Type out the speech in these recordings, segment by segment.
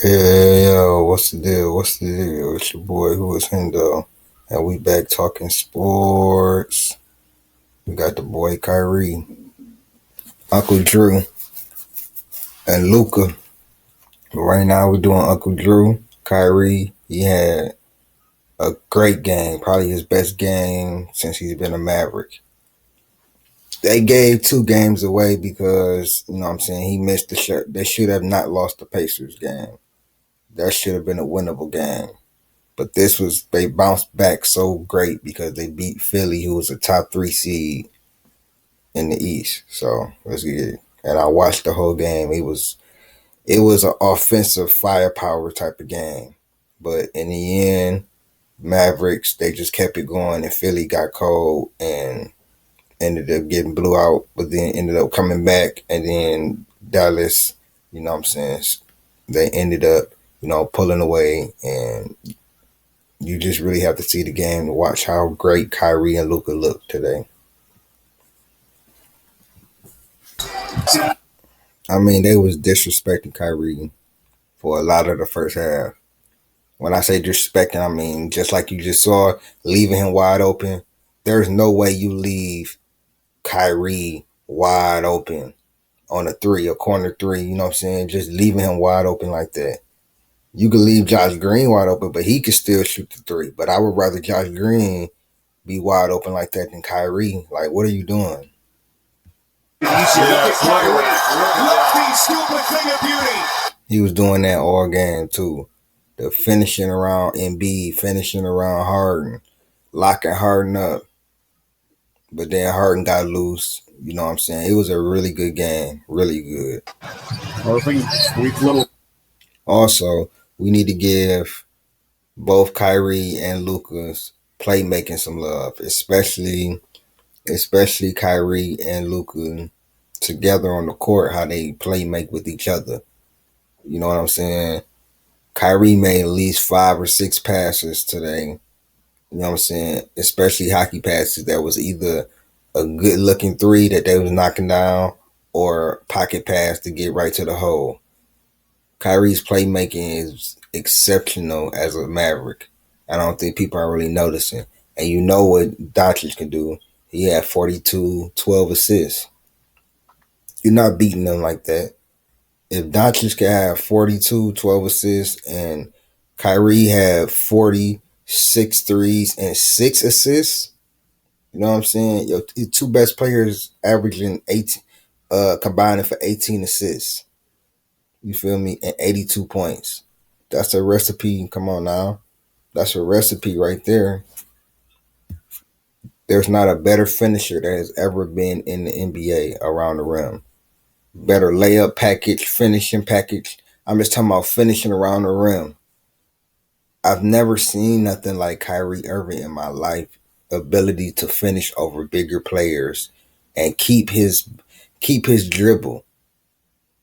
Yeah, what's the deal? What's the deal? It's your boy who is Hendo, and we back talking sports. We got the boy Kyrie, Uncle Drew, and Luca. Right now we're doing Uncle Drew. Kyrie, he had a great game, probably his best game since he's been a Maverick. They gave two games away because, you know what I'm saying, he missed the shot. They should have not lost the Pacers game. That should have been a winnable game. But they bounced back so great because they beat Philly, who was a top three seed in the East. So let's get it. And I watched the whole game. It was an offensive firepower type of game. But in the end, Mavericks, they just kept it going and Philly got cold and ended up getting blew out, but then ended up coming back and then Dallas, you know what I'm saying, they ended up, pulling away and you just really have to see the game to watch how great Kyrie and Luca look today. I mean, they was disrespecting Kyrie for a lot of the first half. When I say disrespecting, I mean just like you just saw, leaving him wide open. There's no way you leave Kyrie wide open on a three, a corner three. You know what I'm saying? Just leaving him wide open like that. You could leave Josh Green wide open, but he could still shoot the three. But I would rather Josh Green be wide open like that than Kyrie. Like, what are you doing? He was doing that all game too. The finishing around Embiid, finishing around Harden, locking Harden up. But then Harden got loose. You know what I'm saying? It was a really good game. Really good. Sweet little. Also, we need to give both Kyrie and Luka's playmaking some love, especially Kyrie and Luka together on the court, how they play make with each other. You know what I'm saying? Kyrie made at least 5 or 6 passes today. You know what I'm saying? Especially hockey passes that was either a good looking three that they was knocking down or pocket pass to get right to the hole. Kyrie's playmaking is exceptional as a Maverick. I don't think people are really noticing. And you know what Doncic can do. He had 42, 12 assists. You're not beating them like that. If Doncic could have 42, 12 assists, and Kyrie had 46 threes and 6 assists, you know what I'm saying? Your two best players averaging 18, combining for 18 assists. You feel me? And 82 points. That's a recipe. Come on now. That's a recipe right there. There's not a better finisher that has ever been in the NBA around the rim. Better layup package, finishing package. I'm just talking about finishing around the rim. I've never seen nothing like Kyrie Irving in my life. Ability to finish over bigger players and keep his dribble.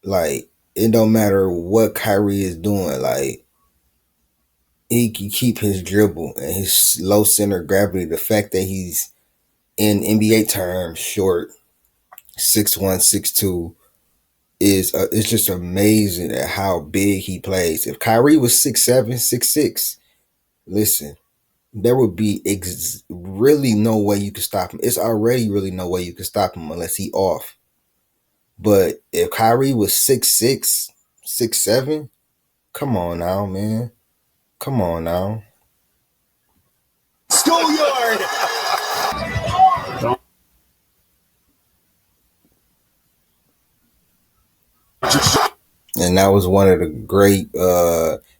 Like, it don't matter what Kyrie is doing. Like, he can keep his dribble and his low center of gravity. The fact that he's in NBA terms short, 6'1", 6'2", is it's just amazing at how big he plays. If Kyrie was 6'7", 6'6", listen, there would be really no way you could stop him. It's already really no way you could stop him unless he off. But if Kyrie was 6'6", 6'7", come on now, man. Come on now. Schoolyard! And that was one of the great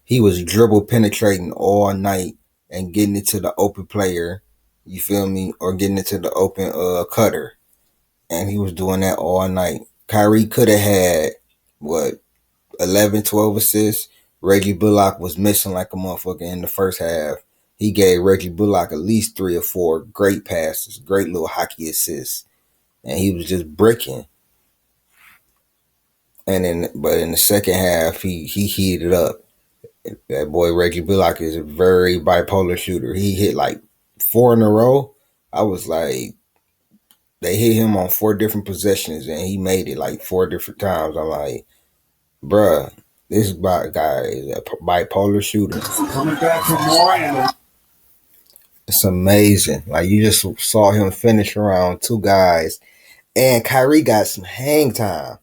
he was dribble penetrating all night and getting it to the open player, you feel me, or getting it to the open cutter. And he was doing that all night. Kyrie could have had what, 11, 12 assists. Reggie Bullock was missing like a motherfucker in the first half. He gave Reggie Bullock at least 3 or 4 great passes, great little hockey assists. And he was just bricking. But in the second half, he heated up. That boy Reggie Bullock is a very bipolar shooter. He hit like 4 in a row. I was like, they hit him on 4 different possessions and he made it like 4 different times. I'm like, bruh, This guy is a bipolar shooter. Coming back from Moran. It's amazing. Like you just saw him finish around two guys, and Kyrie got some hang time.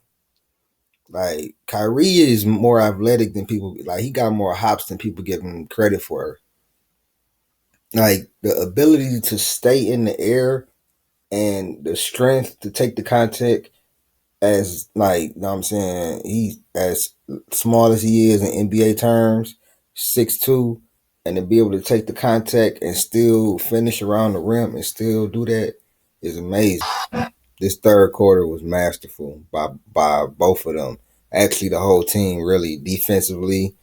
Like Kyrie is more athletic than people. Like he got more hops than people give him credit for. Like the ability to stay in the air and the strength to take the contact as like, you know what I'm saying, he as small as he is in NBA terms, 6'2", and to be able to take the contact and still finish around the rim and still do that is amazing. This third quarter was masterful by both of them. Actually, the whole team really defensively.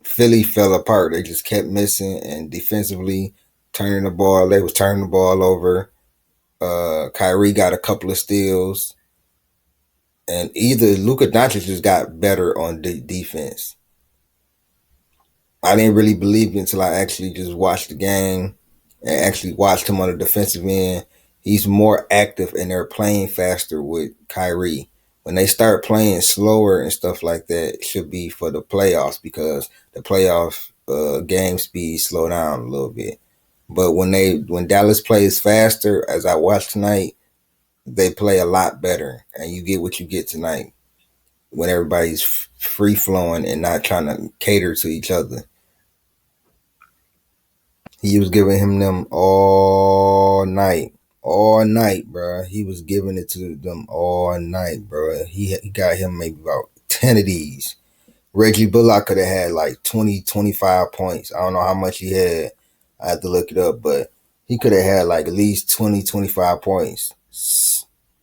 Philly fell apart. They just kept missing, and defensively turning the ball. They was turning the ball over. Kyrie got a couple of steals, and either Luka Doncic just got better on defense. I didn't really believe it until I actually just watched the game and actually watched him on the defensive end. He's more active and they're playing faster with Kyrie. When they start playing slower and stuff like that, it should be for the playoffs because the playoff game speed slow down a little bit. But when Dallas plays faster, as I watched tonight, they play a lot better, and you get what you get tonight when everybody's free flowing and not trying to cater to each other. He was giving him them all night, bro. He was giving it to them all night, bro. He got him maybe about 10 of these. Reggie Bullock could have had like 20, 25 points. I don't know how much he had. I have to look it up, but he could have had like at least 20, 25 points.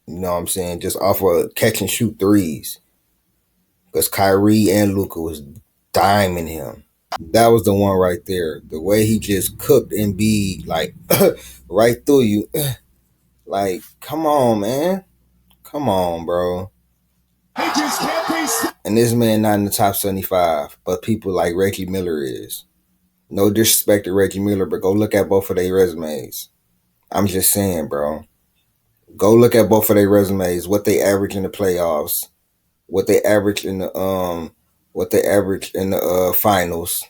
You know what I'm saying? Just off of catch and shoot threes. Because Kyrie and Luka was diming him. That was the one right there. The way he just cooked Embiid, like right through you. Like, come on, man. Come on, bro. And this man not in the top 75, but people like Reggie Miller is. No disrespect to Reggie Miller, but go look at both of their resumes. I'm just saying, bro. Go look at both of their resumes, what they average in the playoffs, what they average in the finals.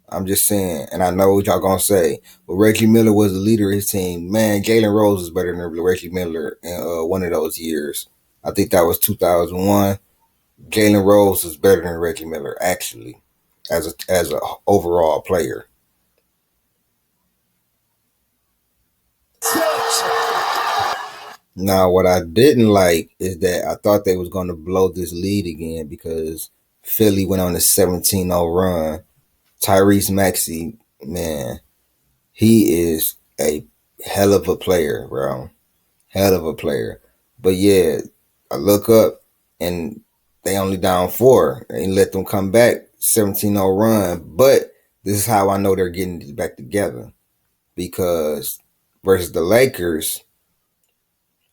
I'm just saying, and I know what y'all gonna say. But Reggie Miller was the leader of his team. Man, Jalen Rose is better than Reggie Miller in one of those years. I think that was 2001. Jalen Rose is better than Reggie Miller, actually, as a overall player. Now, what I didn't like is that I thought they was gonna blow this lead again because Philly went on a 17-0 run. Tyrese Maxey, man, he is a hell of a player, bro. Hell of a player. But yeah, I look up and they only down 4 and let them come back 17-0 run. But this is how I know they're getting it back together. Because versus the Lakers,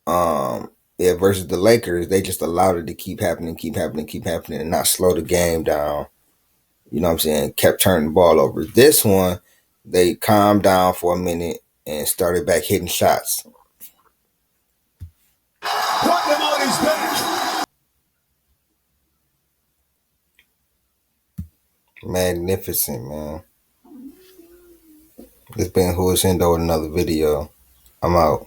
versus the Lakers, they just allowed it to keep happening, and not slow the game down. You know what I'm saying? Kept turning the ball over. This one, they calmed down for a minute and started back hitting shots. Magnificent, man. This been Who is Hendo with another video. I'm out.